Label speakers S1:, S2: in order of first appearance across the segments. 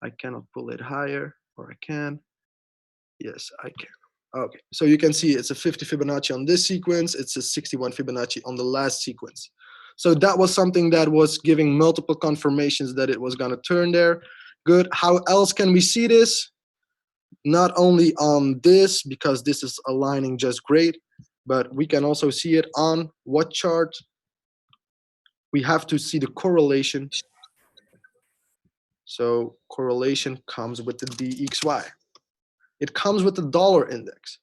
S1: I cannot pull it higher, or I can. Yes, I can. Okay, so you can see it's a 50 Fibonacci on this sequence. It's a 61 Fibonacci on the last sequence. So that was something that was giving multiple confirmations that it was going to turn there. Good. How else can we see this? Not only on this, because this is aligning just great, but we can also see it on what chart? We have to see the correlation. So correlation comes with the DXY. It comes with the dollar index.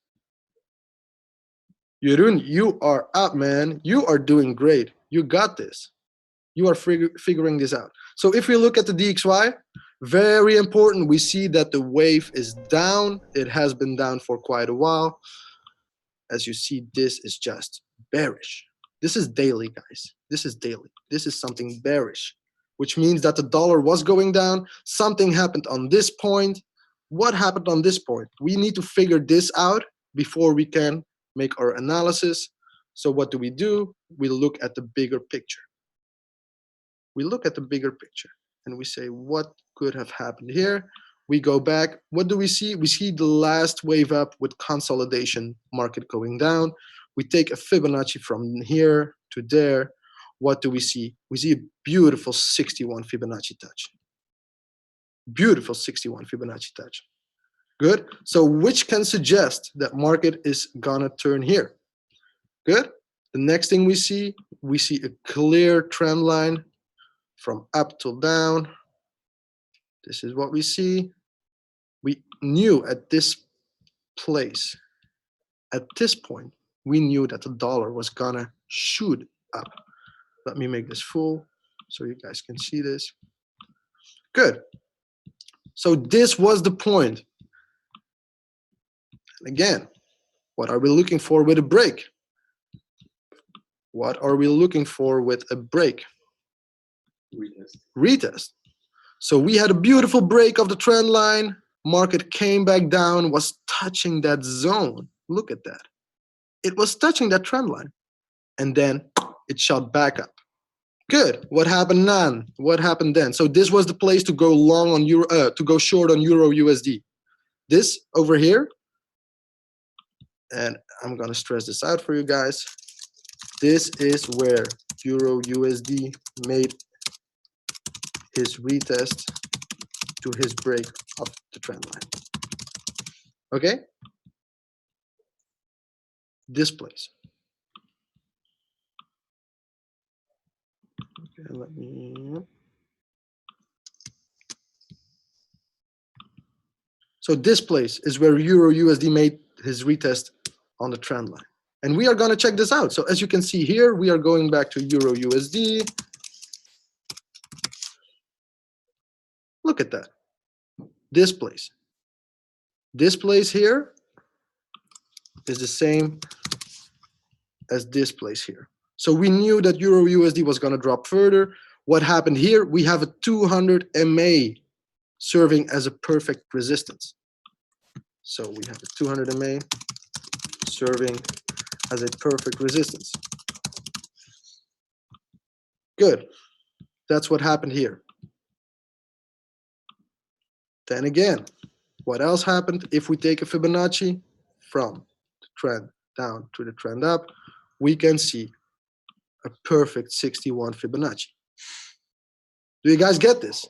S1: Jeroen, you are up, man. You are doing great. You got this. You are figuring this out. So if we look at the DXY, very important, we see that the wave is down. It has been down for quite a while. As you see, this is just bearish. This is daily, guys. This is daily. This is something bearish, which means that the dollar was going down. Something happened on this point. What happened on this point? We need to figure this out before we can make our analysis. So what do? We look at the bigger picture. We look at the bigger picture and we say, what could have happened here? We go back. What do we see? We see the last wave up with consolidation, market going down. We take a Fibonacci from here to there. What do we see? We see a beautiful 61 Fibonacci touch. Beautiful 61 Fibonacci touch. Good. So which can suggest that market is gonna turn here. Good. The next thing we see a clear trend line from up till down. This is what we see. We knew at this place, at this point, we knew that the dollar was gonna shoot up. Let me make this full so you guys can see this. Good. So this was the point. Again, what are we looking for with a break? What are we looking for with a break? Retest. So we had a beautiful break of the trend line. Market came back down, was touching that zone. Look at that. It was touching that trend line. And then it shot back up. Good. What happened then? What happened then? So this was the place to go long on euro, to go short on Euro USD. This over here, and I'm gonna stress this out for you guys. This is where Euro USD made his retest to his break of the trend line. Okay? This place. Okay, let me. So this place is where Euro USD made his retest on the trend line. And we are going to check this out. So as you can see here, we are going back to Euro USD. Look at that. This place. This place here is the same as this place here. So we knew that Euro USD was going to drop further. What happened here? We have a 200 MA serving as a perfect resistance. So we have a 200 MA serving as a perfect resistance. Good. That's what happened here. Then again, what else happened? If we take a Fibonacci from the trend down to the trend up, we can see a perfect 61 Fibonacci. Do you guys get this?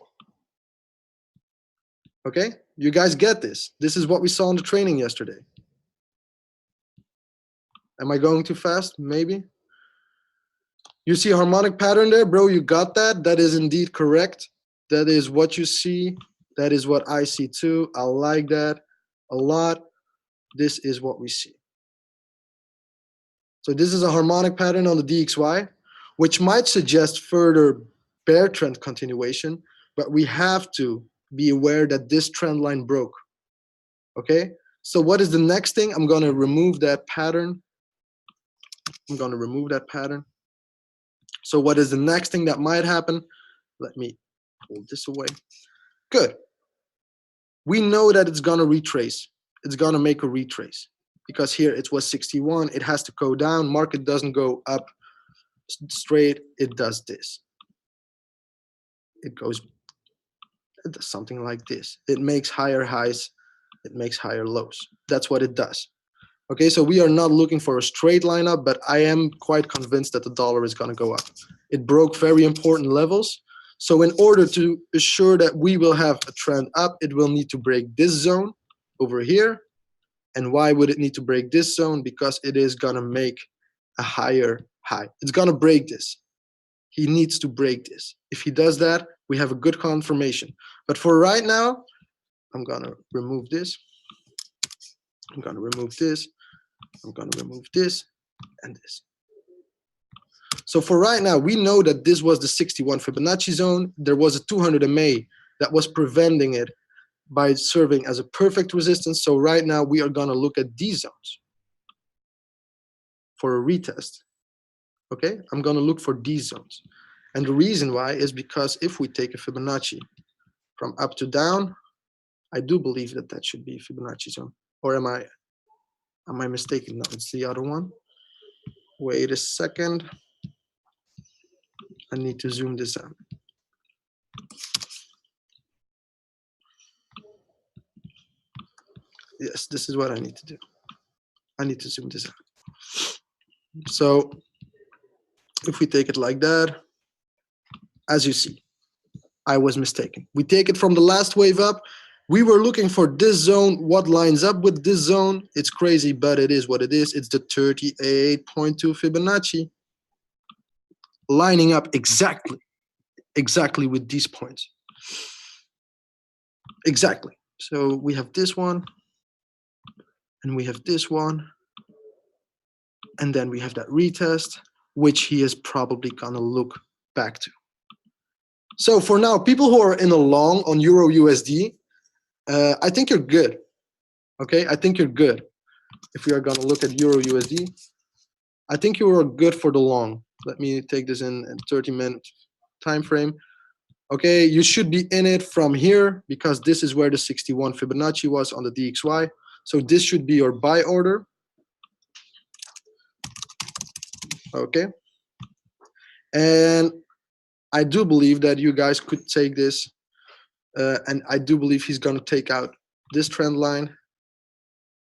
S1: Okay, you guys get this. This is what we saw in the training yesterday. Am I going too fast? Maybe. You see a harmonic pattern there, bro? You got that? That is indeed correct. That is what you see. That is what I see too. I like that a lot. This is what we see. So this is a harmonic pattern on the DXY, which might suggest further bear trend continuation, but we have to be aware that this trend line broke. Okay, so what is the next thing? I'm going to remove that pattern. I'm going to remove that pattern. So what is the next thing that might happen? Let me pull this away. Good. We know that it's going to retrace. It's going to make a retrace because here it was 61. It has to go down. Market doesn't go up straight. It does this. It goes It does something like this. It makes higher highs, it makes higher lows. That's what it does. Okay, so we are not looking for a straight line up, but I am quite convinced that the dollar is going to go up. It broke very important levels. So in order to assure that we will have a trend up, it will need to break this zone over here. And why would it need to break this zone? Because it is going to make a higher high. It's going to break this. He needs to break this. If he does that, we have a good confirmation. But for right now, I'm going to remove this. I'm going to remove this. I'm going to remove this and this. So for right now, we know that this was the 61 Fibonacci zone. There was a 200 MA that was preventing it by serving as a perfect resistance. So right now, we are going to look at these zones for a retest. Okay, I'm going to look for these zones. And the reason why is because if we take a Fibonacci from up to down, I do believe that that should be a Fibonacci zone. Or am I mistaken? No, it's the other one. Wait a second. I need to zoom this out. Yes, this is what I need to do. I need to zoom this out. So if we take it like that, as you see, I was mistaken. We take it from the last wave up. We were looking for this zone. What lines up with this zone? It's crazy, but it is what it is. It's the 38.2 Fibonacci lining up exactly with these points. Exactly. So we have this one, and we have this one, and then we have that retest, which he is probably gonna look back to. So for now, people who are in a long on Euro USD, I think you're good. Okay, I think you're good. If we are gonna look at Euro USD, I think you are good for the long. Let me take this in a 30-minute time frame. Okay, you should be in it from here because this is where the 61 Fibonacci was on the DXY. So this should be your buy order. Okay, and I do believe that you guys could take this, and I do believe he's going to take out this trend line.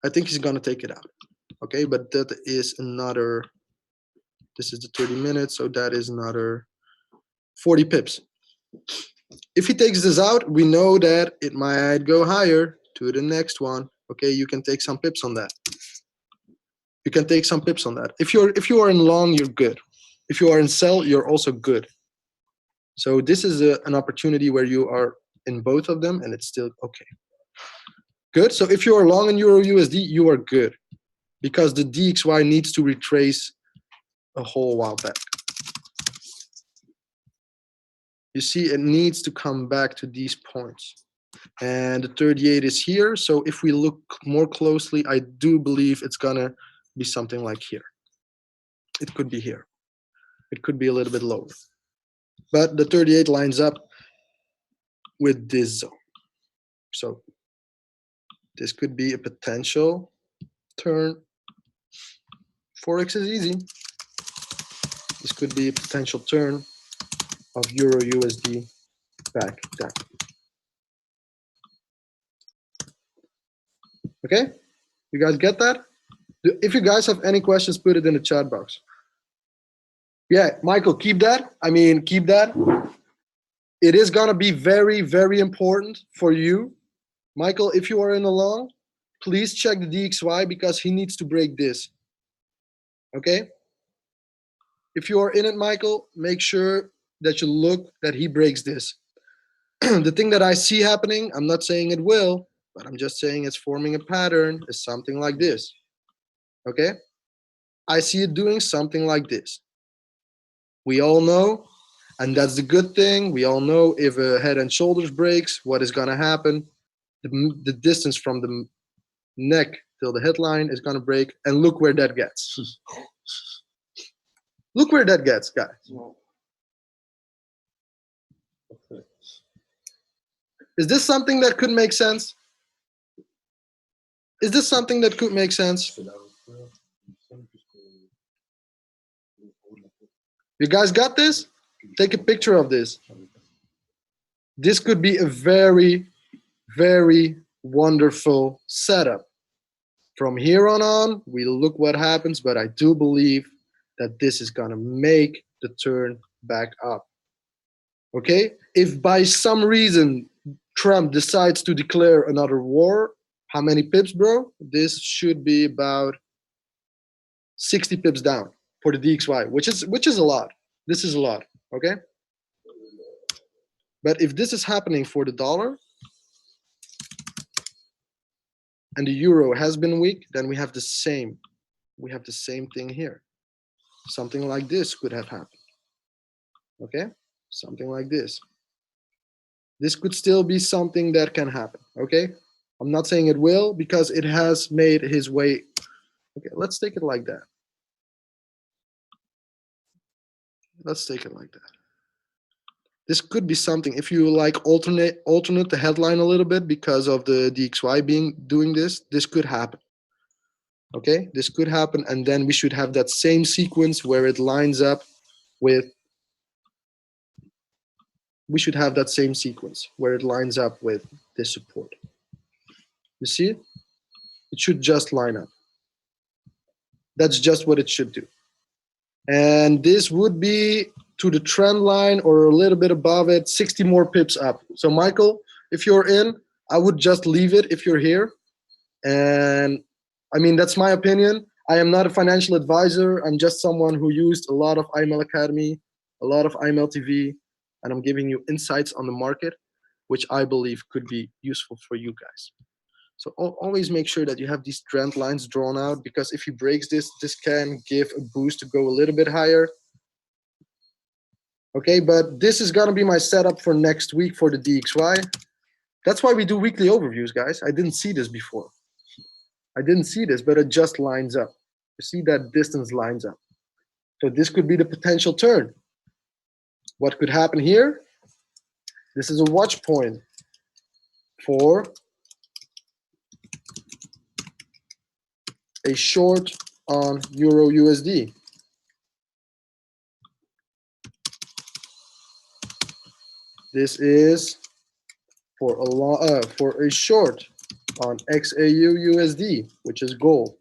S1: I think he's going to take it out. Okay, but that is another, this is the 30 minutes, so that is another 40 pips. If he takes this out, we know that it might go higher to the next one. Okay, you can take some pips on that. You can take some pips on that. If you are in long, you're good. If you are in sell, you're also good. So this is an opportunity where you are in both of them, and it's still okay. Good. So if you are long in Euro USD, you are good because the DXY needs to retrace a whole while back. You see, it needs to come back to these points. And the 38 is here. So if we look more closely, I do believe it's gonna be something like here. It could be here. It could be a little bit lower. But the 38 lines up with this zone. So this could be a potential turn. Forex is easy. This could be a potential turn of Euro USD back down. Okay, you guys get that? If you guys have any questions, put it in the chat box. Yeah, Michael, keep that. I mean, keep that. It is gonna be very, very important for you. Michael, if you are in the long, please check the DXY because he needs to break this. Okay? If you are in it, Michael, make sure that you look that he breaks this. The thing that I see happening, I'm not saying it will, but I'm just saying it's forming a pattern, is something like this. Okay? I see it doing something like this. We all know, and that's the good thing, we all know if a head and shoulders breaks, what is gonna happen? The distance from the neck till the headline is gonna break, and look where that gets. Look where that gets, guys. Is this something that could make sense? Is this something that could make sense? You guys got this? Take a picture of this. this could be a very, very wonderful setup. From here on, we'll look what happens, but I do believe that this is gonna make the turn back up. Okay? If by some reason Trump decides to declare another war, how many pips, bro? This should be about 60 pips down for the DXY, which is a lot. This is a lot, okay? But if this is happening for the dollar and the euro has been weak, then we have the same thing here. Something like this could have happened. Okay? Something like this. This could still be something that can happen, okay? I'm not saying it will because it has made his way. Okay, let's take it like that. Let's take it like that. This could be something, if you like alternate the headline a little bit because of the DXY doing this could happen. Okay, this could happen, and then we should have that same sequence where it lines up with, we should have that same sequence where it lines up with this support. You see it? It should just line up. That's just what it should do. And this would be to the trend line or a little bit above it, 60 more pips up. So Michael, if you're in, I would just leave it if you're here. And I mean, that's my opinion. I am not a financial advisor. I'm just someone who used a lot of IML Academy, a lot of IML TV, and I'm giving you insights on the market, which I believe could be useful for you guys. So always make sure that you have these trend lines drawn out, because if he breaks this, this can give a boost to go a little bit higher. Okay, but this is gonna be my setup for next week for the DXY. That's why we do weekly overviews, guys. I didn't see this before. I didn't see this, but it just lines up. You see that distance lines up. So this could be the potential turn. What could happen here? This is a watch point for a short on Euro USD. This is for a short on XAU USD, which is gold.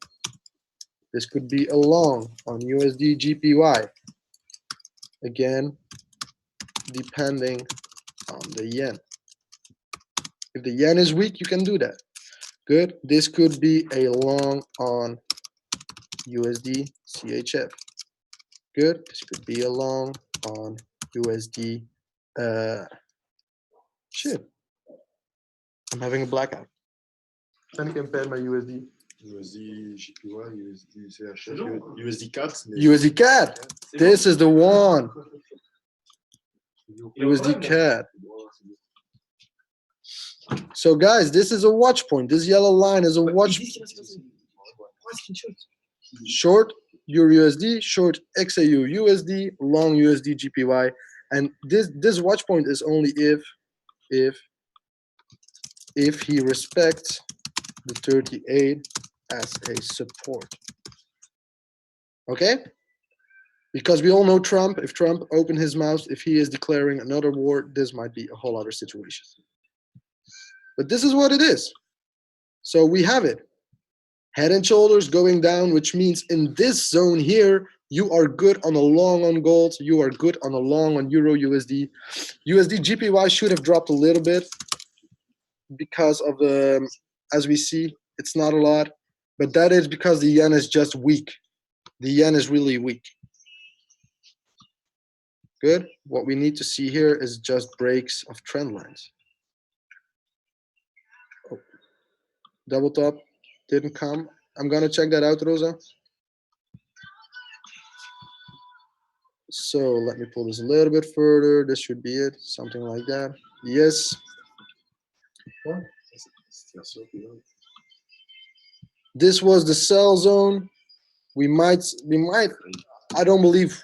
S1: This could be a long on USD GPY. Again, depending on the yen. If the yen is weak, you can do that. Good. This could be a long on USD CHF. Good. This could be a long on USD. Shit. I'm having a blackout. Trying to compare my USD.
S2: USD JPY, USD CHF, USD CAD.
S1: USD CAD. This is the one. USD CAD. So guys, this is a watch point. This yellow line is a watch. Short Euro USD, short XAU USD, long USD GPY, and this watch point is only if he respects the 38 as a support. Okay? Because we all know Trump. If Trump opened his mouth, if he is declaring another war, this might be a whole other situation. But this is what it is. So we have it. Head and shoulders going down, which means in this zone here, you are good on a long on gold. You are good on a long on Euro USD. USD GPY should have dropped a little bit because of the, as we see, it's not a lot. But that is because the yen is just weak. The yen is really weak. Good. What we need to see here is just breaks of trend lines. Oh. Double top. Didn't come. I'm gonna check that out, Rosa. So let me pull this a little bit further. This should be it, something like that. Yes. This was the sell zone. We might. I don't believe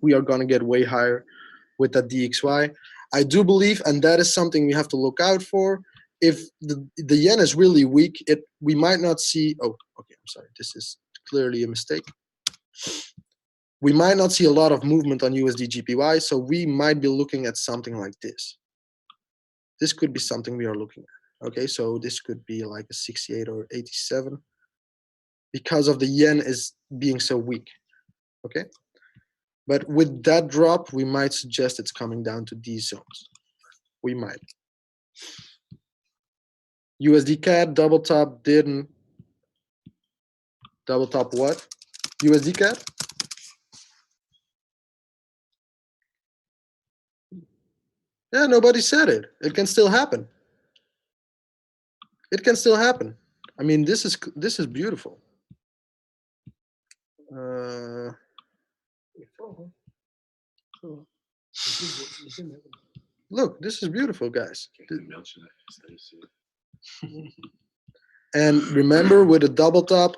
S1: we are gonna get way higher with that DXY. I do believe, and that is something we have to look out for. If the yen is really weak, we might not see. Oh, okay. I'm sorry. This is clearly a mistake. We might not see a lot of movement on USD GPY, so we might be looking at something like this. this could be something we are looking at. Okay, so this could be like a 68 or 87 because of the yen is being so weak. Okay, but with that drop, we might suggest it's coming down to these zones. We might. USD CAD double top didn't. Double top what? USD CAD? Yeah, nobody said it. It can still happen. It can still happen. I mean, this is beautiful. Look, this is beautiful, guys. And remember, with a double top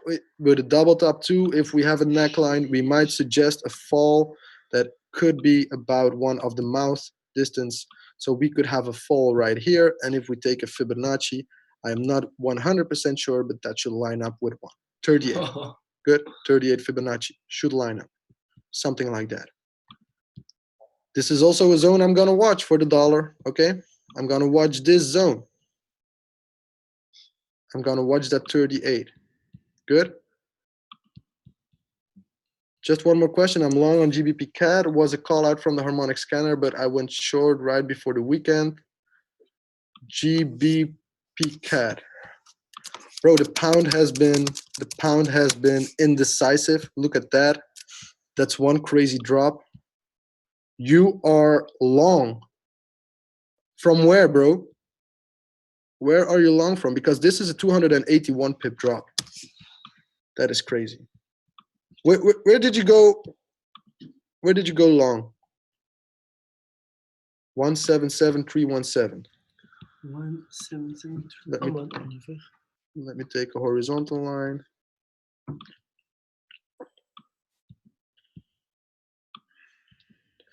S1: too, if we have a neckline, we might suggest a fall that could be about one of the mouth distance. So we could have a fall right here. And if we take a Fibonacci, I'm not 100% sure, but that should line up with one. 38. Good. 38 Fibonacci should line up. Something like that. This is also a zone I'm going to watch for the dollar. Okay. I'm going to watch this zone. I'm going to watch that 38. Good. Just one more question. I'm long on GBP CAD. Was a call out from the harmonic scanner, but I went short right before the weekend. GBP CAD. Bro, the pound has been indecisive. Look at that. That's one crazy drop. You are long. From where, bro? Where are you long from? Because this is a 281 pip drop. That is crazy. Where did you go? Where did you go long? 177317.
S3: 1773.
S1: Let me take a horizontal line.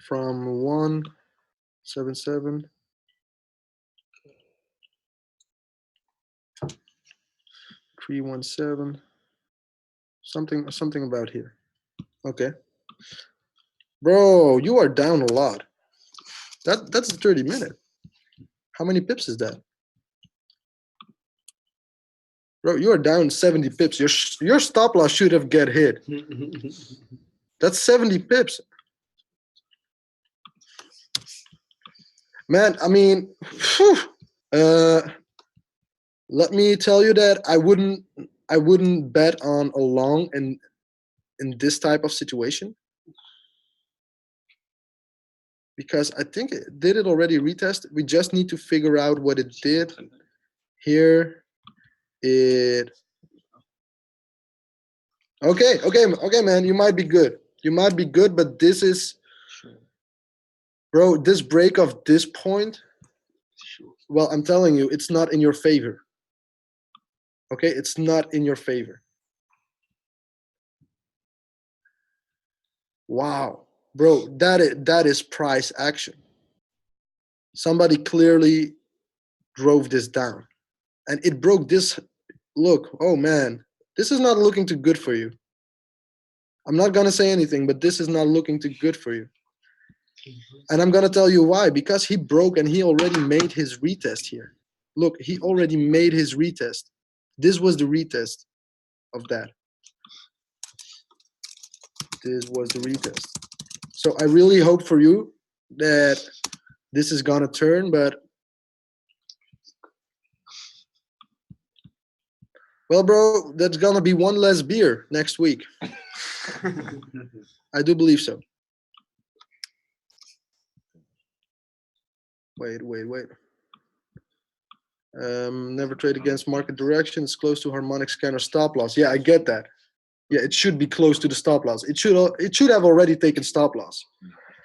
S1: From 177. 317. Something about here. Okay. Bro, you are down a lot. That's a 30-minute. How many pips is that? Bro, you are down 70 pips. Your stop loss should have get hit. That's 70 pips. Man, I mean, let me tell you that I wouldn't bet on a long in this type of situation. Because I think did it already retest? We just need to figure out what it did. Here, it. Okay, man. You might be good. But this is, bro. This break of this point. Well, I'm telling you, it's not in your favor. Okay, it's not in your favor. Wow. Bro, that is price action. Somebody clearly drove this down. And it broke this. Look, oh man, this is not looking too good for you. I'm not going to say anything, but this is not looking too good for you. And I'm going to tell you why. Because he broke and he already made his retest here. Look, he already made his retest. This was the retest of that. This was the retest. So I really hope for you that this is gonna turn, but well, bro, that's gonna be one less beer next week. I do believe so. Wait. Never trade against market direction. It's close to harmonic scanner stop loss. Yeah, I get that. Yeah, it should be close to the stop loss. It should have already taken stop loss.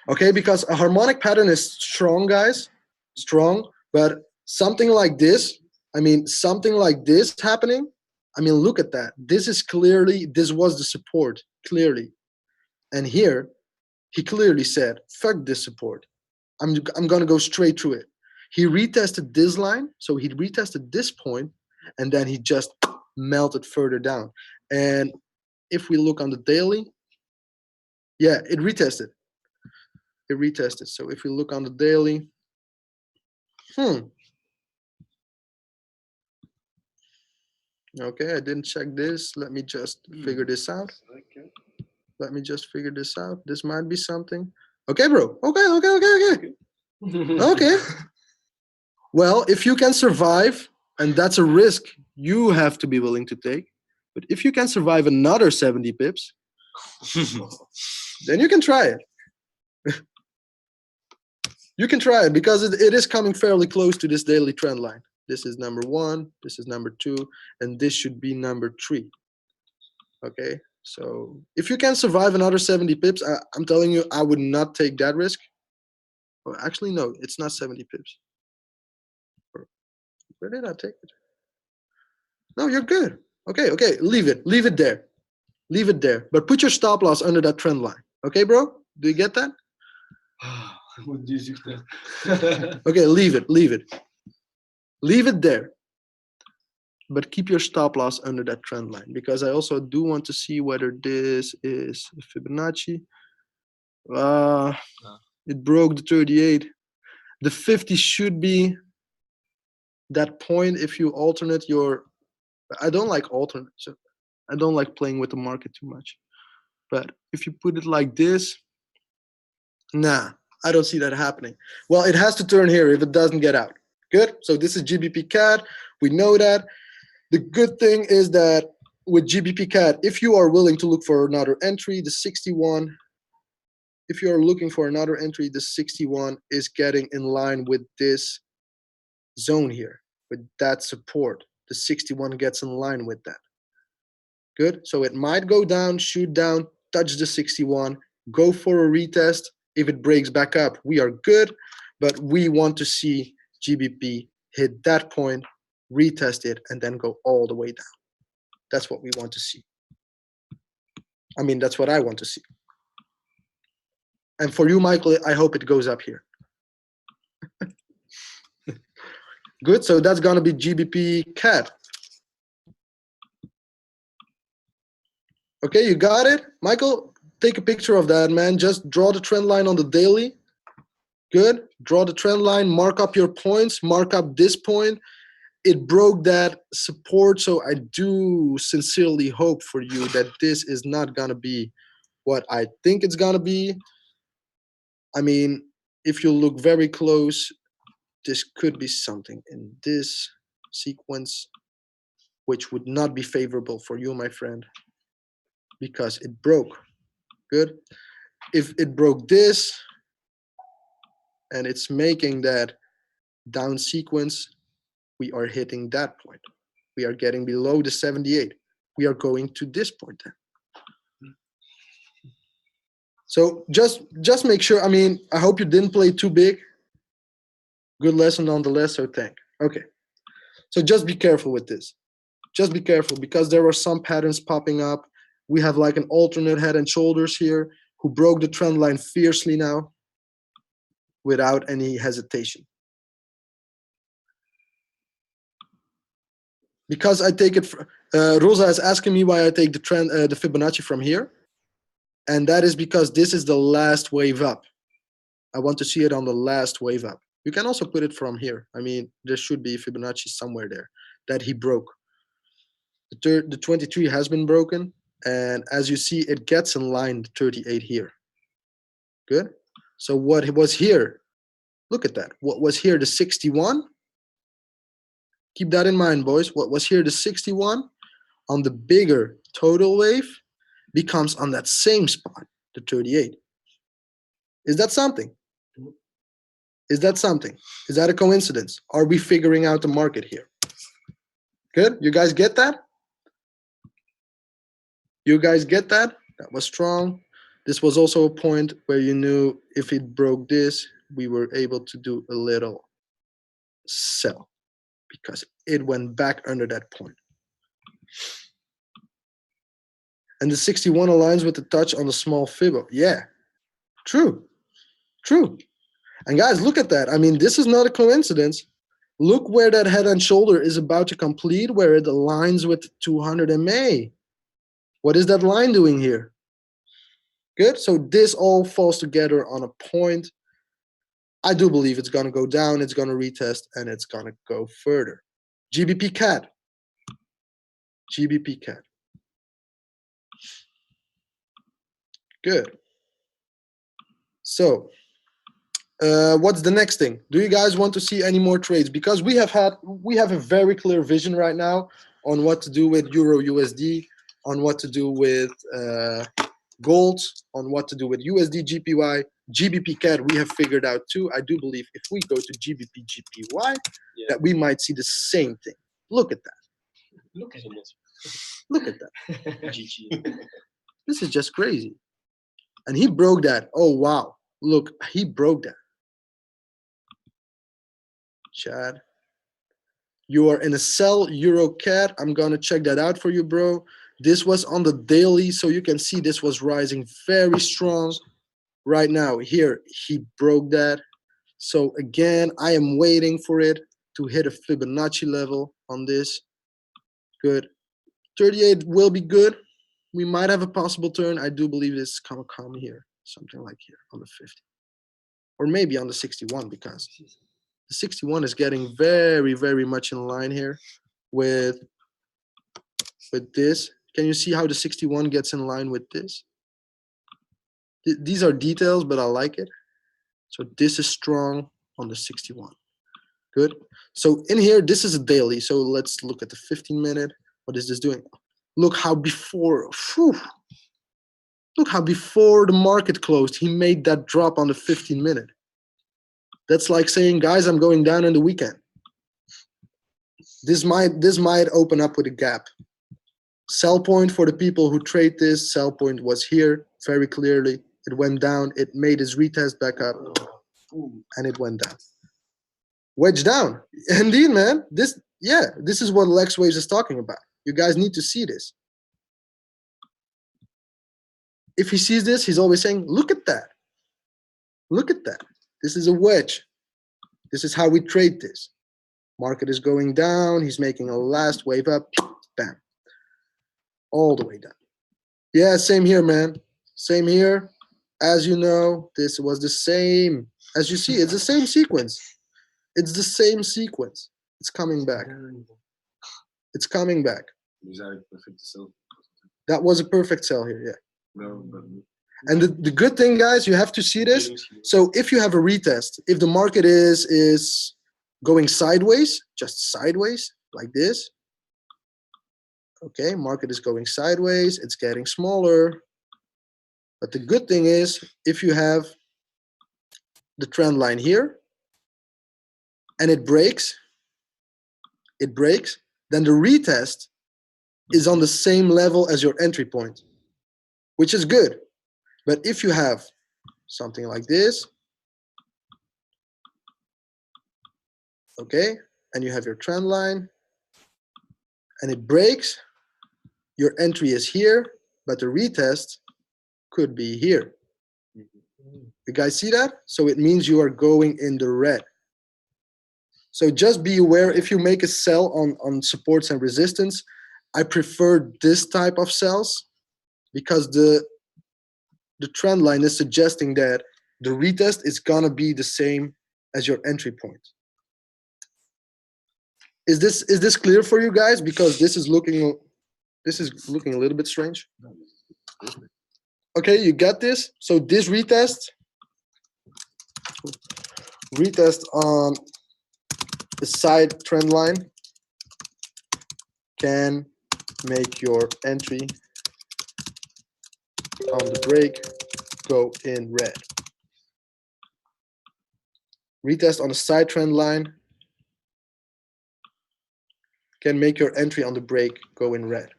S1: Okay, because a harmonic pattern is strong, guys. Strong, but something like this, something like this happening, look at that. This was the support, clearly. And here, he clearly said, fuck this support. I'm gonna go straight through it. He retested this line, so he retested this point, and then he just melted further down. And if we look on the daily, yeah, it retested. So if we look on the daily, Okay, I didn't check this. Let me just figure this out.
S2: C'est vrai que-
S1: Let me just figure this out. This might be something. Okay, bro. Okay. Okay. Well, if you can survive, and that's a risk you have to be willing to take, but if you can survive another 70 pips, then you can try it. You can try it because it is coming fairly close to this daily trend line. This is number 1, this is number 2, and this should be number 3. Okay, so if you can survive another 70 pips, I'm telling you, I would not take that risk. Well, actually, no, it's not 70 pips. Where did I take it? No, you're good. Okay, leave it there. Leave it there. But put your stop loss under that trend line. Okay, bro? Do you get that?
S2: Mon Dieu, Jupiter.
S1: Okay, leave it. Leave it there. But keep your stop loss under that trend line because I also do want to see whether this is Fibonacci. It broke the 38. The 50 should be that point if you alternate your. I don't like alternates. I don't like playing with the market too much. But if you put it like this, nah, I don't see that happening. Well, it has to turn here if it doesn't get out. Good. So this is GBP CAD. We know that. The good thing is that with GBP CAD, if you are willing to look for another entry, the 61, if you are looking for another entry, the 61 is getting in line with this zone here, with that support. The 61 gets in line with that. Good. So it might go down, shoot down, touch the 61, go for a retest. If it breaks back up, we are good. But we want to see GBP hit that point, retest it, and then go all the way down. That's what we want to see. I mean, that's what I want to see. And for you, Michael, I hope it goes up here. Good. So that's going to be GBP CAD. Okay, you got it? Michael, take a picture of that, man. Just draw the trend line on the daily. Good. Draw the trend line, mark up your points, mark up this point. It broke that support, so I do sincerely hope for you that this is not going to be what I think it's going to be. I mean, if you look very close, this could be something in this sequence, which would not be favorable for you, my friend, because it broke. Good. If it broke this and it's making that down sequence, we are hitting that point. We are getting below the 78. We are going to this point then. So just make sure. I mean, I hope you didn't play too big. Good lesson nonetheless, so thank. Okay. So just be careful with this. Just be careful because there are some patterns popping up. We have like an alternate head and shoulders here who broke the trend line fiercely now without any hesitation. Because I take it, Rosa is asking me why I take the trend, the Fibonacci from here. And that is because this is the last wave up. I want to see it on the last wave up. You can also put it from here. I mean, there should be Fibonacci somewhere there that he broke. The 23 has been broken. And as you see, it gets in line, the 38 here. Good. So what was here? Look at that. What was here, the 61? Keep that in mind, boys. What was here, the 61? On the bigger total wave becomes on that same spot, the 38. Is that something? Is that something? Is that a coincidence? Are we figuring out the market here? Good. You guys get that? You guys get that? That was strong. This was also a point where you knew if it broke this, we were able to do a little sell because it went back under that point. And the 61 aligns with the touch on the small Fibo. Yeah, true. And guys, look at that. I mean, this is not a coincidence. Look where that head and shoulder is about to complete, where it aligns with 200 MA. What is that line doing here? Good. So this all falls together on a point. I do believe it's going to go down, it's going to retest, and it's going to go further. GBP CAD. GBP CAD. Good. So what's the next thing? Do you guys want to see any more trades? Because we have a very clear vision right now on what to do with Euro USD, on what to do with gold, on what to do with USD GPY, GBP CAD. We have figured out too. I do believe if we go to GBP GPY, that we might see the same thing. Look at that.
S3: Look at it.
S1: Look at that. This is just crazy. And he broke that. Oh wow. Look, he broke that. Chad, you are in a sell Euro CAD. I'm gonna check that out for you, bro. This was on the daily, so you can see this was rising very strong. Right now, here, he broke that. So again, I am waiting for it to hit a Fibonacci level on this. Good. 38 will be good. We might have a possible turn. I do believe this is gonna come here, something like here on the 50. Or maybe on the 61, because the 61 is getting very, very much in line here with this. Can you see how the 61 gets in line with this? These are details, but I like it. So this is strong on the 61. Good. So in here, this is a daily. So let's look at the 15-minute. What is this doing? Look how before, look how before the market closed, he made that drop on the 15-minute. That's like saying, guys, I'm going down in the weekend. This might open up with a gap. Sell point for the people who trade this, sell point was here very clearly. It went down, it made its retest back up, and it went down. Wedge down. Indeed, man. This is what Lex Waves is talking about. You guys need to see this. If he sees this, he's always saying, look at that. Look at that. This is a wedge. This is how we trade this. Market is going down. He's making a last wave up. Bam. All the way down. Yeah, same here, man. Same here. As you know, this was the same. As you see, it's the same sequence. It's the same sequence. It's coming back. It's coming back. That was a perfect sell here, yeah.
S2: No, but
S1: and the good thing, guys, you have to see this. So if you have a retest, if the market is going sideways, just sideways like this, okay, market is going sideways, it's getting smaller. But the good thing is, if you have the trend line here and it breaks, then the retest is on the same level as your entry point, which is good. But if you have something like this, okay, and you have your trend line and it breaks, your entry is here, but the retest could be here. You guys see that? So it means you are going in the red. So just be aware, if you make a sell on supports and resistance, I prefer this type of sells because the trend line is suggesting that the retest is gonna be the same as your entry point. Is this clear for you guys? Because this is looking a little bit strange. Okay, you got this. So this retest on the side trend line can make your entry on the break go in red. Retest on the side trend line can make your entry on the break go in red.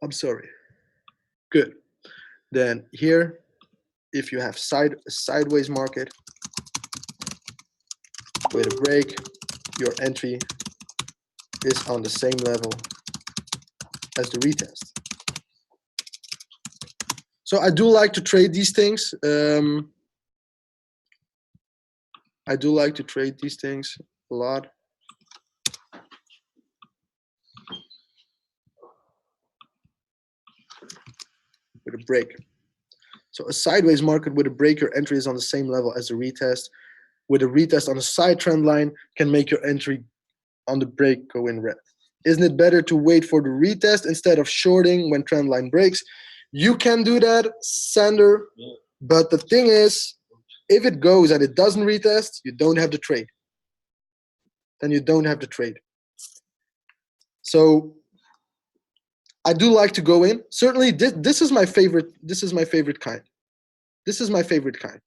S1: I'm sorry. Good. Then here, if you have a sideways market with a break, your entry is on the same level as the retest. So I do like to trade these things. I do like to trade these things a lot. With a break. So a sideways market with a break, your entry is on the same level as the retest. with a retest on a side trend line can make your entry on the break go in red. Isn't it better to wait for the retest instead of shorting when trend line breaks? You can do that, Sander, but the thing is, if it goes and it doesn't retest, you don't have the trade. Then you don't have the trade. So I do like to go in. Certainly, this is my favorite. This is my favorite kind. This is my favorite kind.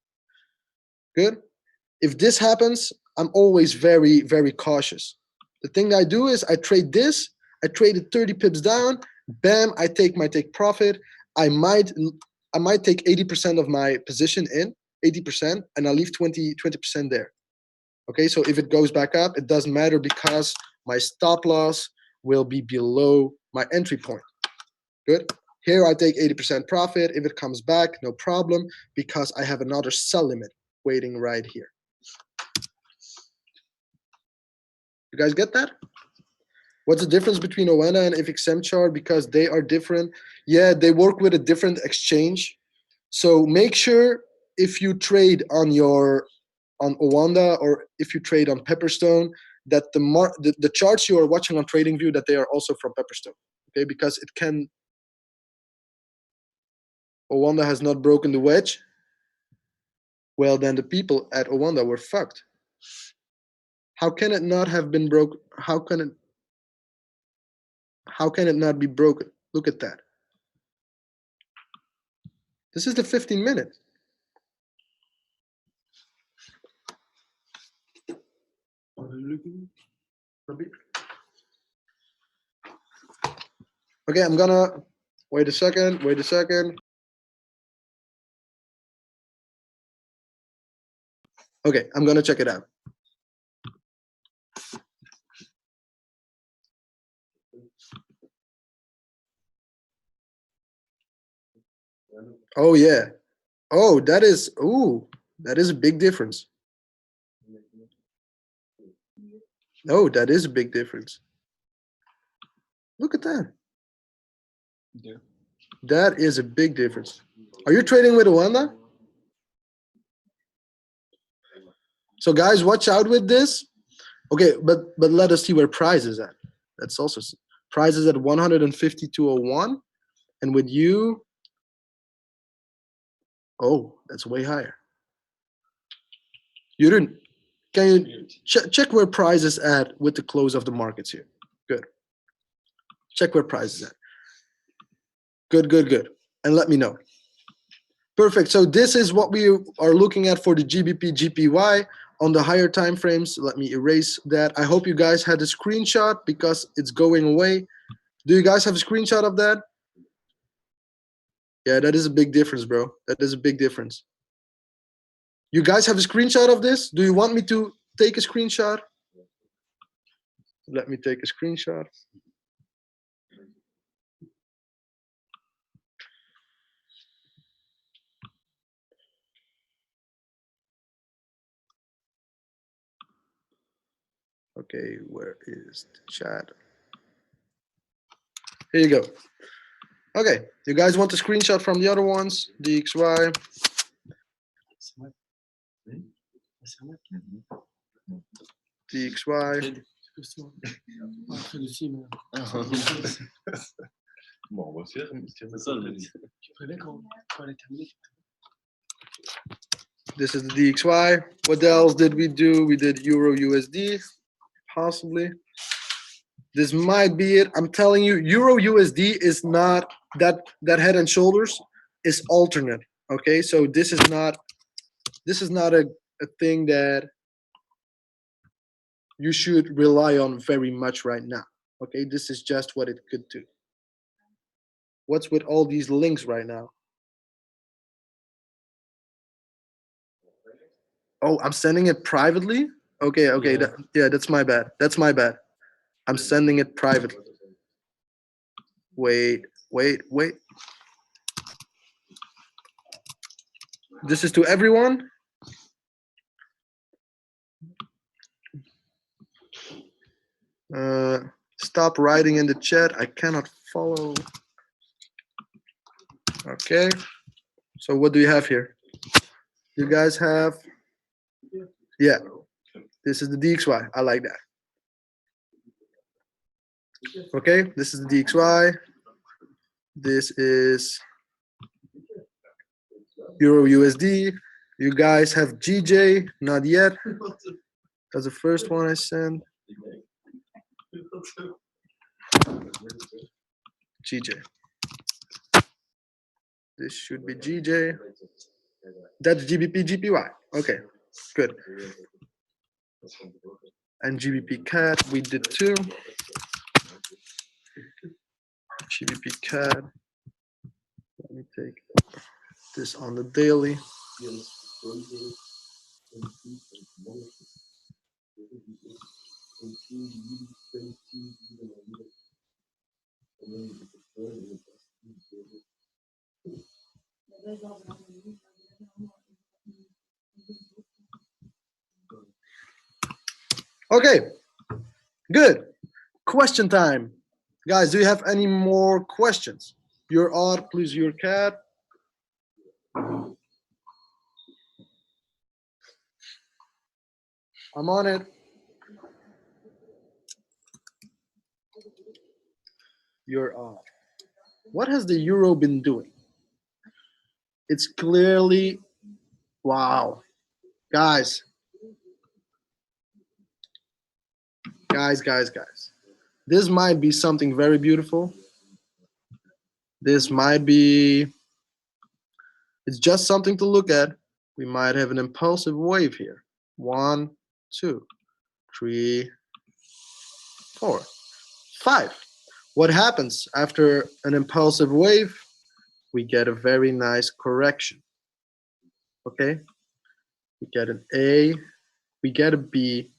S1: Good. If this happens, I'm always very, very cautious. The thing I do is I trade this. I trade it 30 pips down. Bam! I take my take profit. I might take 80% of my position in, 80%, and I leave 20% there. Okay. So if it goes back up, it doesn't matter because my stop loss will be below my entry point. Good. Here I take 80% profit. If it comes back, no problem, because I have another sell limit waiting right here. You guys get that? What's the difference between OANDA and FXM chart? Because they are different. Yeah, they work with a different exchange. So make sure if you trade on OANDA or if you trade on Pepperstone, that the charts you are watching on TradingView, that they are also from Pepperstone. Okay, because it can. OANDA has not broken the wedge. Well, then the people at OANDA were fucked. How can it not have been broken? How can it not be broken? Look at that. This is the 15-minute. Okay, I'm gonna wait a second. Okay, I'm gonna check it out. Oh yeah. Oh, that is a big difference. Oh, that is a big difference. Look at that.
S2: Yeah.
S1: That is a big difference. Are you trading with OANDA? So guys, watch out with this. Okay, but let us see where price is at. That's also price is at 152.01, and with you, oh, that's way higher. You didn't. Can you check where price is at with the close of the markets here? Good. Check where price is at. Good. And let me know. Perfect. So this is what we are looking at for the GBP GPY on the higher time frames. Let me erase that. I hope you guys had a screenshot because it's going away. Do you guys have a screenshot of that? Yeah, that is a big difference, bro. That is a big difference. You guys have a screenshot of this? Do you want me to take a screenshot? Let me take a screenshot. Okay, where is the chat? Here you go. Okay, you guys want the screenshot from the other ones? DXY. DXY.
S2: Bon, on va faire. C'est ça,
S1: This is the DXY. What else did we do? We did Euro USD, possibly. This might be it. I'm telling you, Euro USD is not that head and shoulders is alternate. Okay, so this is not a thing that you should rely on very much right now. Okay, this is just what it could do. What's with all these links right now? Oh, I'm sending it privately? Okay. Yeah, that's my bad. I'm sending it privately. Wait. This is to everyone? Stop writing in the chat. I cannot follow. Okay. So what do you have here? You guys have Yeah, this is the DXY. I like that. Okay, this is the DXY. This is Euro USD. You guys have GJ, not yet. That's the first one I sent. GJ. This should be GJ. That's GBP GPY. Okay, good. And GBP CAD, we did too. GBP CAD. Let me take this on the daily. Okay, good. Question time. Guys, do you have any more questions? Your odd, please, your cat. I'm on it. Your odd. What has the euro been doing? It's clearly, wow. Guys. Guys. This might be something very beautiful. This might be, it's just something to look at. We might have an impulsive wave here. 1, 2, 3, 4, 5. What happens after an impulsive wave? We get a very nice correction. Okay? We get an A, we get a B.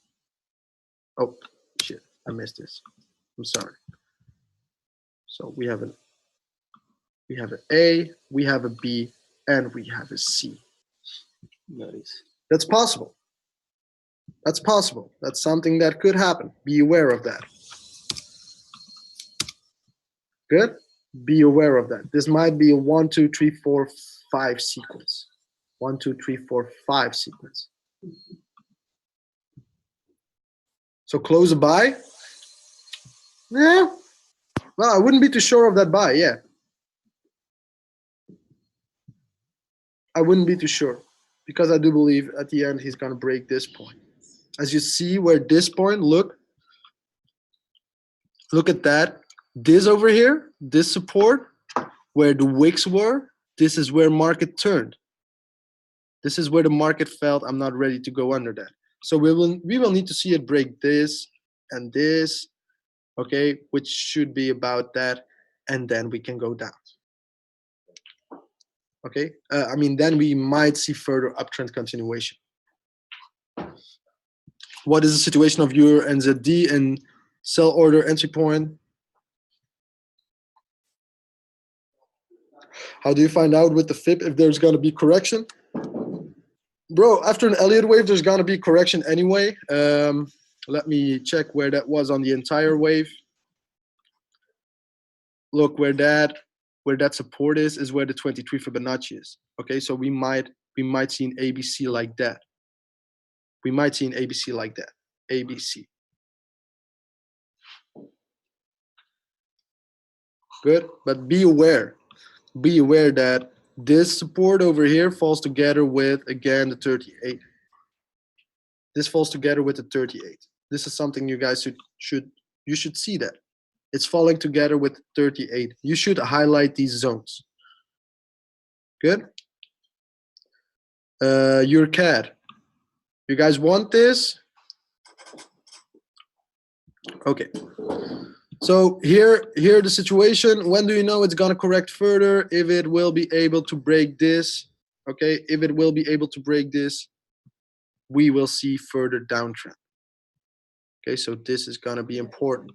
S1: Oh, shit, I missed this. I'm sorry. So we have an A, we have a B, and we have a C. Nice. That's possible. That's possible. That's something that could happen. Be aware of that. Good? Be aware of that. This might be a 1, 2, 3, 4, 5 sequence. 1, 2, 3, 4, 5 sequence. So close a buy? Yeah. Well, I wouldn't be too sure of that buy, yeah. I wouldn't be too sure because I do believe at the end he's going to break this point. As you see where this point, look at that. This over here, this support, where the wicks were, this is where market turned. This is where the market felt I'm not ready to go under that. So we will need to see it break this and this, okay, which should be about that, and then we can go down. Okay, I mean, then we might see further uptrend continuation. What is the situation of your NZD and sell order entry point? How do you find out with the FIP if there's going to be correction? Bro, after an Elliott wave, there's going to be correction anyway. Let me check where that was on the entire wave. Look, where that support is where the 23 Fibonacci is. Okay, so we might see an ABC like that. We might see an ABC like that. ABC. Good, but be aware that this support over here falls together with, again, the 38. This falls together with the 38. This is something you guys should see that. It's falling together with 38. You should highlight these zones. Good? Your CAD. You guys want this? Okay. So here the situation. When do you know it's gonna correct further? If it will be able to break this. Okay, if it will be able to break this, we will see further downtrend. Okay, so this is gonna be important.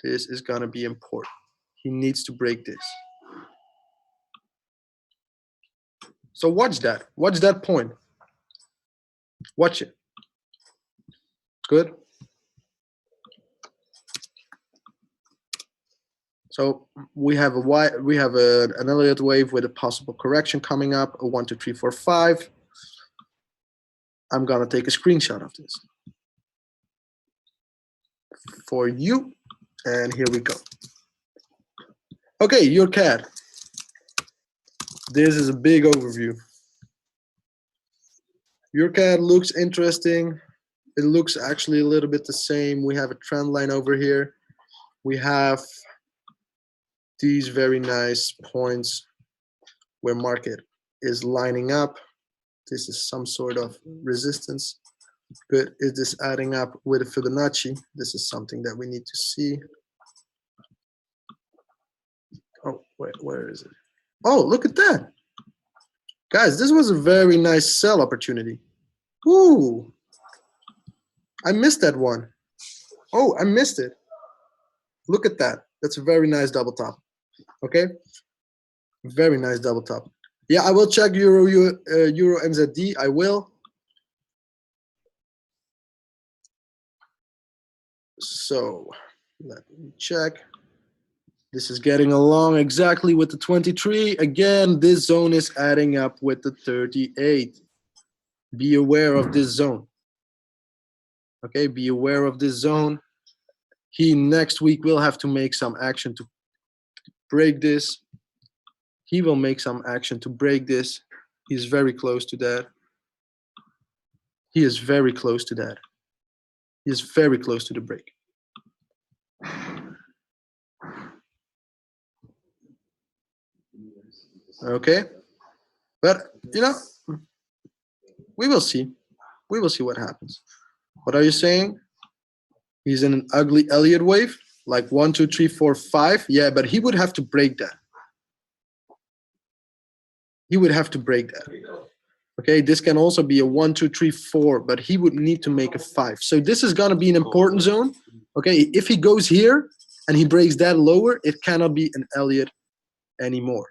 S1: This is gonna be important. He needs to break this. So watch that. Watch that point. Watch it. Good. So we have an Elliott wave with a possible correction coming up. A 1, 2, 3, 4, 5. I'm gonna take a screenshot of this for you, and here we go. Okay, your CAD. This is a big overview. Your CAD looks interesting. It looks actually a little bit the same. We have a trend line over here. We have these very nice points where market is lining up. This is some sort of resistance, but is this adding up with a Fibonacci? This is something that we need to see. Oh, where is it? Oh, look at that. Guys, this was a very nice sell opportunity. Ooh, I missed that one. Oh, I missed it. Look at that. That's a very nice double top. Okay, very nice double top. Yeah, I will check Euro NZD. I will. So let me check. This is getting along exactly with the 23. Again, this zone is adding up with the 38. Be aware of this zone. Okay, be aware of this zone. He next week will have to make some action to break this. He will make some action to break this. He's very close to that. He is very close to that. He is very close to the break. Okay, but you know, we will see. We will see what happens. What are you saying? He's in an ugly Elliott wave, like 1, 2, 3, 4, 5. Yeah, but he would have to break that. He would have to break that. Okay, this can also be a 1, 2, 3, 4, but he would need to make a 5. So this is gonna be an important zone. Okay, if he goes here and he breaks that lower, it cannot be an Elliott anymore.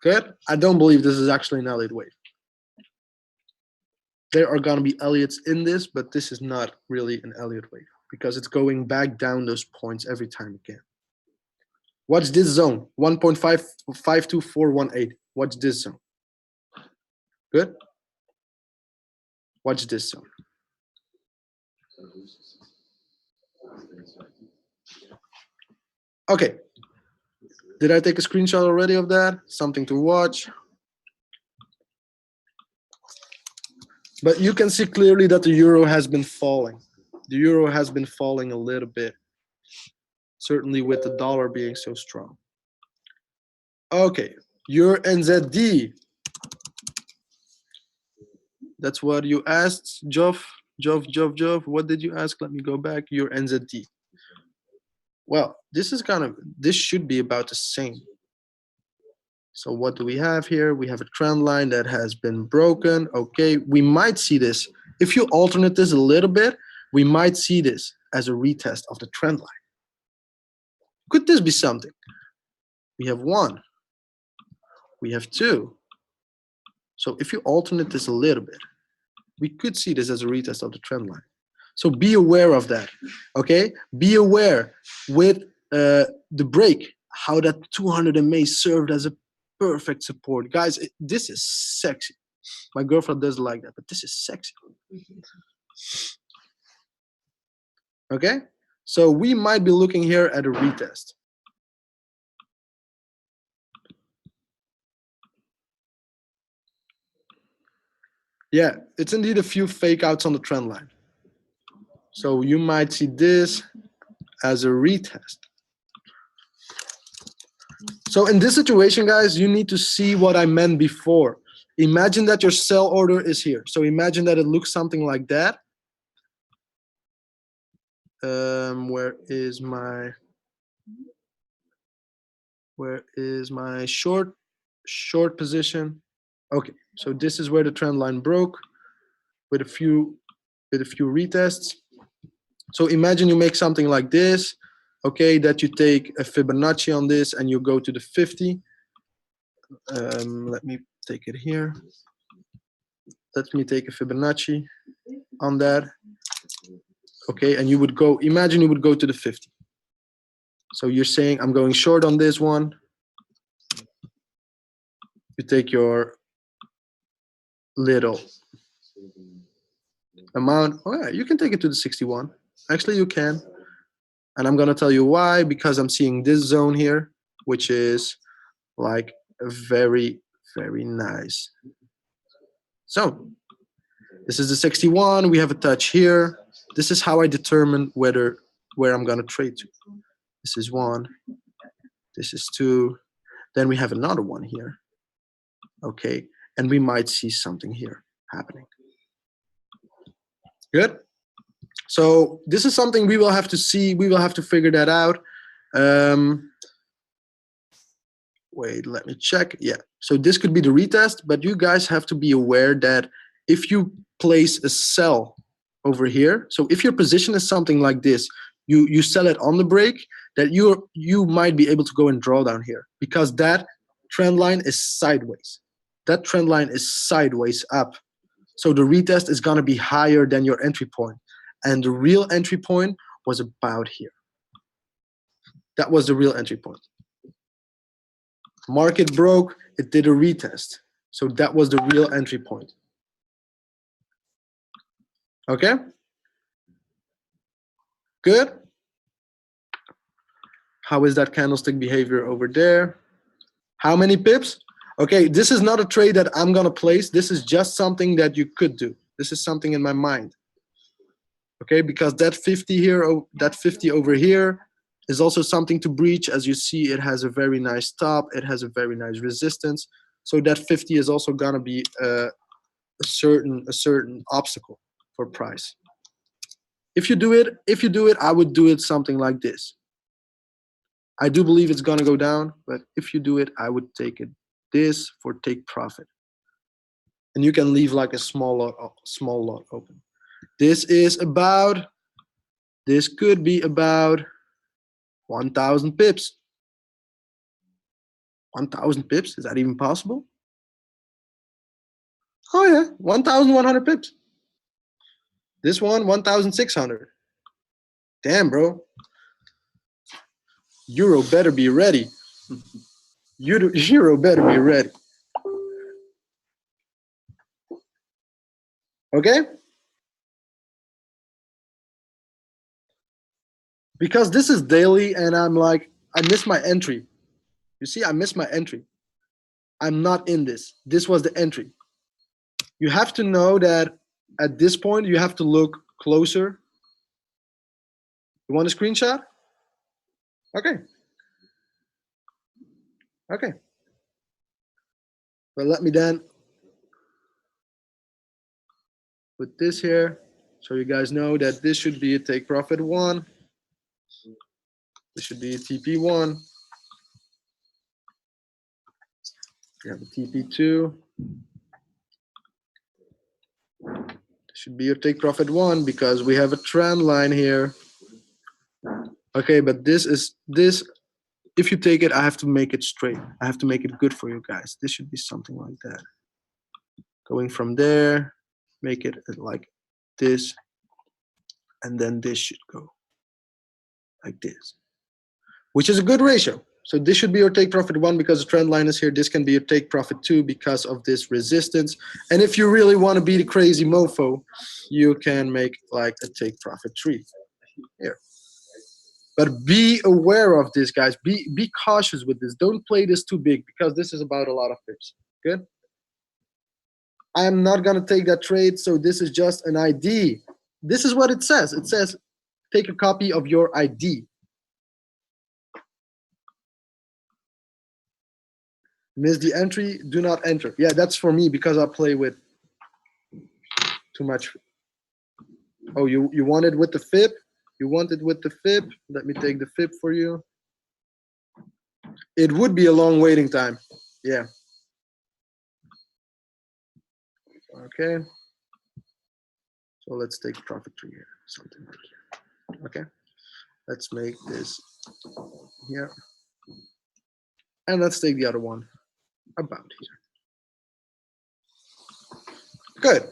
S1: Good. I don't believe this is actually an Elliott wave. There are going to be Elliots in this, but this is not really an Elliott wave because it's going back down those points every time again. What's this zone? 1.52418. What's this zone? Good. What's this zone? Okay. Did I take a screenshot already of that? Something to watch. But you can see clearly that the euro has been falling. The euro has been falling a little bit, certainly with the dollar being so strong. Okay, your NZD. That's what you asked, Jov. What did you ask? Let me go back. Your NZD. Well, this should be about the same. So what do we have here? We have a trend line that has been broken. Okay, we might see this. If you alternate this a little bit, we might see this as a retest of the trend line. Could this be something? We have 1. We have 2. So if you alternate this a little bit, we could see this as a retest of the trend line. So be aware of that, okay? Be aware with the break, how that 200 MA served as a perfect support. Guys, this is sexy. My girlfriend doesn't like that, but this is sexy. Okay? So we might be looking here at a retest. Yeah, it's indeed a few fake outs on the trend line. So you might see this as a retest. So in this situation, guys, you need to see what I meant before. Imagine that your sell order is here. So imagine that it looks something like that. Where is my short position? Okay, so this is where the trend line broke with a few retests. So imagine you make something like this, okay, that you take a Fibonacci on this and you go to the 50. Let me take it here. Let me take a Fibonacci on that. Okay, and you would go, imagine you would go to the 50. So you're saying, I'm going short on this one. You take your little amount. Oh yeah, you can take it to the 61. Actually, you can. And I'm gonna tell you why, because I'm seeing this zone here, which is like a very, very nice zone. This is the 61, we have a touch here. This is how I determine where I'm gonna trade to. This is 1, this is 2, then we have another one here. Okay, and we might see something here happening. Good? So this is something we will have to see, we will have to figure that out. Wait, let me check. Yeah, so this could be the retest, but you guys have to be aware that if you place a sell over here, so if your position is something like this, you sell it on the break, that you might be able to go and draw down here, because that trend line is sideways. That trend line is sideways up. So the retest is gonna be higher than your entry point. And the real entry point was about here. That was the real entry point. Market broke, it did a retest. So that was the real entry point. Okay? Good? How is that candlestick behavior over there? How many pips? Okay, this is not a trade that I'm gonna place. This is just something that you could do. This is something in my mind. Okay, because that 50 here, that 50 over here is also something to breach. As you see, it has a very nice top. It has a very nice resistance. So that 50 is also gonna be a certain obstacle for price. If you do it, I would do it something like this. I do believe it's gonna go down, but if you do it, I would take it this for take profit. And you can leave like a small lot open. This is about, this could be about 1,000 pips. 1,000 pips, is that even possible? Oh yeah, 1,100 pips. This one, 1,600. Damn, bro. Euro better be ready. Euro better be ready. Okay? Because this is daily and I'm like, I missed my entry. You see, I missed my entry. I'm not in this. This was the entry. You have to know that at this point, you have to look closer. You want a screenshot? Okay. Okay. But let me then put this here so you guys know that this should be a take profit 1. This should be a TP1. You have a TP2. This should be your take profit 1 because we have a trend line here. Okay, but this is this. If you take it, I have to make it straight. I have to make it good for you guys. This should be something like that. Going from there, make it like this, and then this should go like this, which is a good ratio. So this should be your take profit 1 because the trend line is here. This can be your take profit 2 because of this resistance. And if you really want to be the crazy mofo, you can make like a take profit 3 here. But be aware of this, guys. Be cautious with this. Don't play this too big because this is about a lot of pips. Good? I am not going to take that trade, so this is just an ID. This is what it says. It says, take a copy of your ID. Miss the entry, do not enter. Yeah, that's for me because I play with too much. Oh, you want it with the fib? You want it with the fib? Let me take the fib for you. It would be a long waiting time. Yeah. Okay. So let's take profit 3 here, something like here. Okay. Let's make this here. And let's take the other one about here. Good.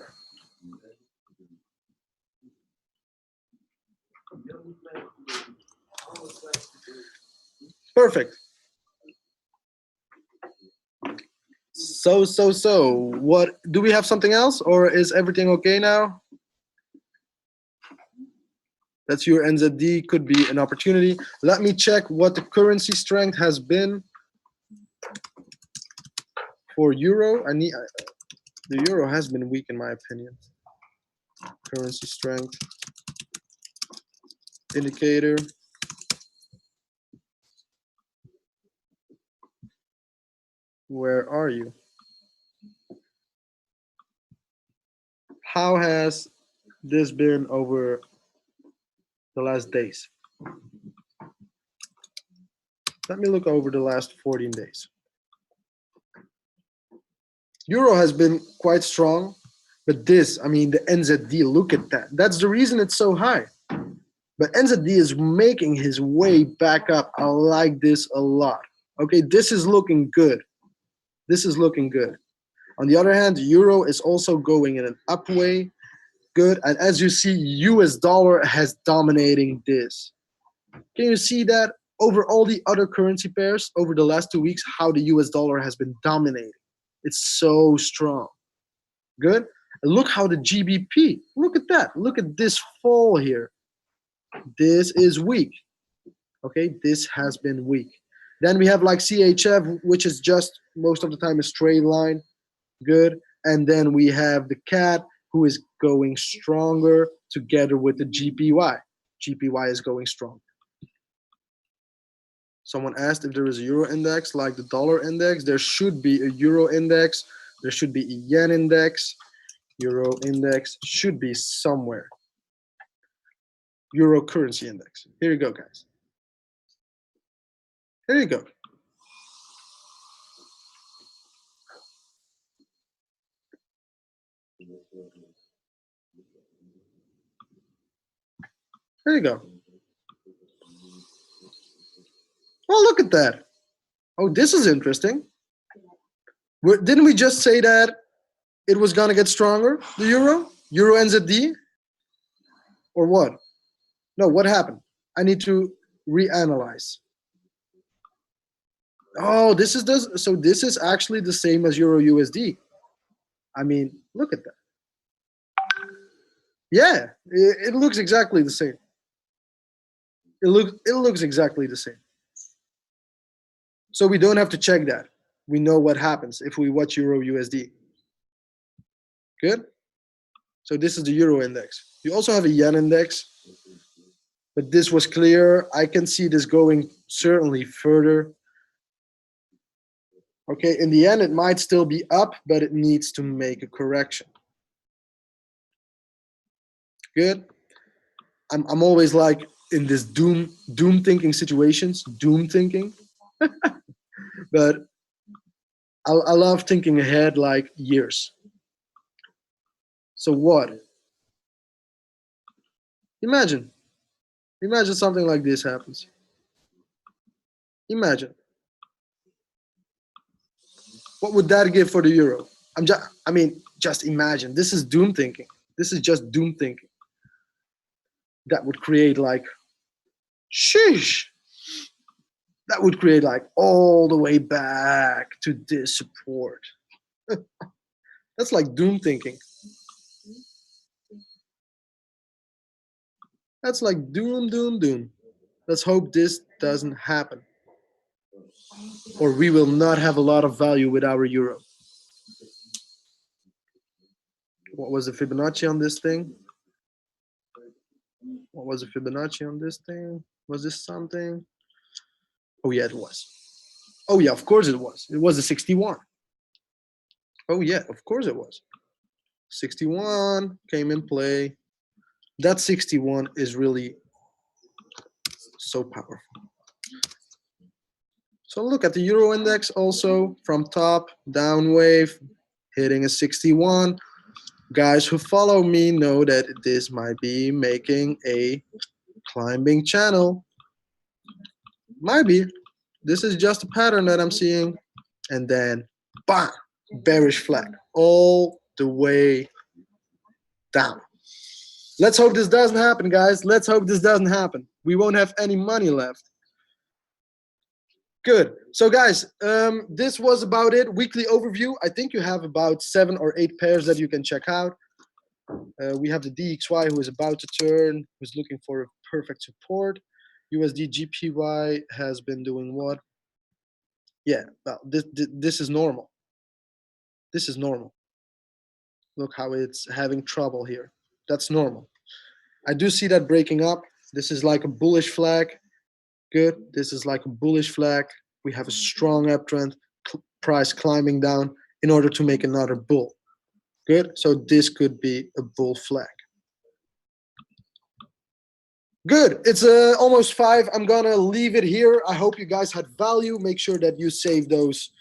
S1: Perfect. So, what do we have something else, or is everything okay now? That's your NZD, could be an opportunity. Let me check what the currency strength has been for euro. The euro has been weak in my opinion. Currency strength indicator. Where are you? How has this been over the last days? Let me look over the last 14 days. Euro has been quite strong, but this, I mean, the NZD, look at that. That's the reason it's so high. But NZD is making his way back up. I like this a lot. Okay, this is looking good. This is looking good. On the other hand, euro is also going in an up way. Good. And as you see, US dollar has dominating this. Can you see that over all the other currency pairs over the last 2 weeks, how the US dollar has been dominating? It's so strong. Good. And look how the GBP, look at that. Look at this fall here. This is weak. Okay, this has been weak. Then we have like CHF, which is just most of the time a straight line. Good. And then we have the CAD, who is going stronger together with the GPY. GPY is going strong. Someone asked if there is a euro index like the dollar index. There should be a euro index. There should be a yen index. Euro index should be somewhere. Euro currency index. Here you go, guys. Here you go. There you go. Oh, look at that. Oh, this is interesting. Didn't we just say that it was going to get stronger, the euro? Euro NZD? Or what? No, what happened? I need to reanalyze. Oh, this is this. So this is actually the same as Euro USD. I mean, look at that. Yeah, it looks exactly the same. It looks exactly the same. So we don't have to check that. We know what happens if we watch Euro USD. Good. So this is the Euro index. You also have a yen index, but this was clear. I can see this going certainly further. Okay, in the end, it might still be up, but it needs to make a correction. Good. I'm always like in this doom thinking situations, doom thinking. But I love thinking ahead like years. So what? Imagine something like this happens. Imagine. What would that give for the euro? Just imagine. This is doom thinking. This is just doom thinking. That would create like, sheesh. That would create like all the way back to this support. That's like doom thinking. That's like doom. Let's hope this doesn't happen. Or we will not have a lot of value with our euro. What was the Fibonacci on this thing? What was the Fibonacci on this thing? Was this something? Oh yeah, it was. Oh yeah, of course it was. It was a 61. Oh yeah, of course it was. 61 came in play. That 61 is really so powerful. So look at the euro index also from top, down wave, hitting a 61. Guys who follow me know that this might be making a climbing channel. Might be. This is just a pattern that I'm seeing. And then, bam, bearish flag all the way down. Let's hope this doesn't happen, guys. Let's hope this doesn't happen. We won't have any money left. Good. So guys, this was about it. Weekly overview. I think you have about 7 or 8 pairs that you can check out. We have the DXY who is about to turn, who's looking for a perfect support. USD GPY has been doing what? Yeah, well, this is normal. This is normal. Look how it's having trouble here. That's normal. I do see that breaking up. This is like a bullish flag. Good. This is like a bullish flag. We have a strong uptrend, price climbing down in order to make another bull. Good. So this could be a bull flag. Good. It's almost 5. I'm gonna leave it here. I hope you guys had value. Make sure that you save those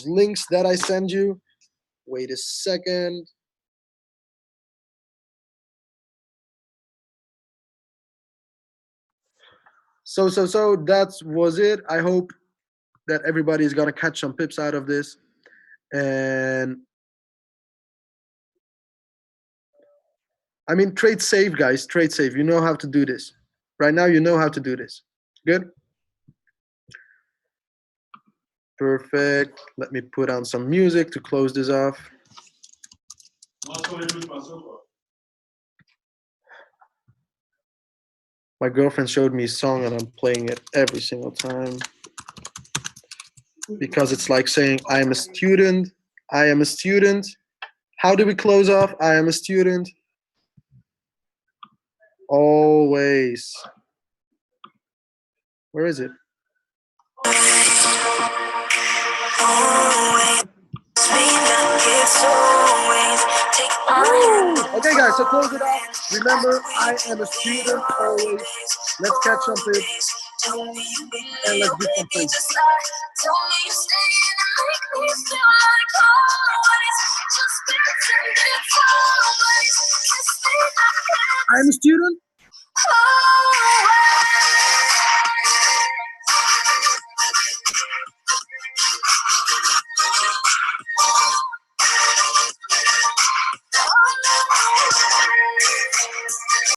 S1: links that I send you. Wait a second. So that was it. I hope that everybody is gonna catch some pips out of this. And I mean, trade safe, guys. Trade safe. You know how to do this. Right now, you know how to do this. Good? Perfect. Let me put on some music to close this off. My girlfriend showed me a song and I'm playing it every single time. Because it's like saying, I am a student. I am a student. How do we close off? I am a student. Always. Where is it? Okay, guys, so close it off. Remember, I am a student always. Let's catch something and let's do some things. I'm a student.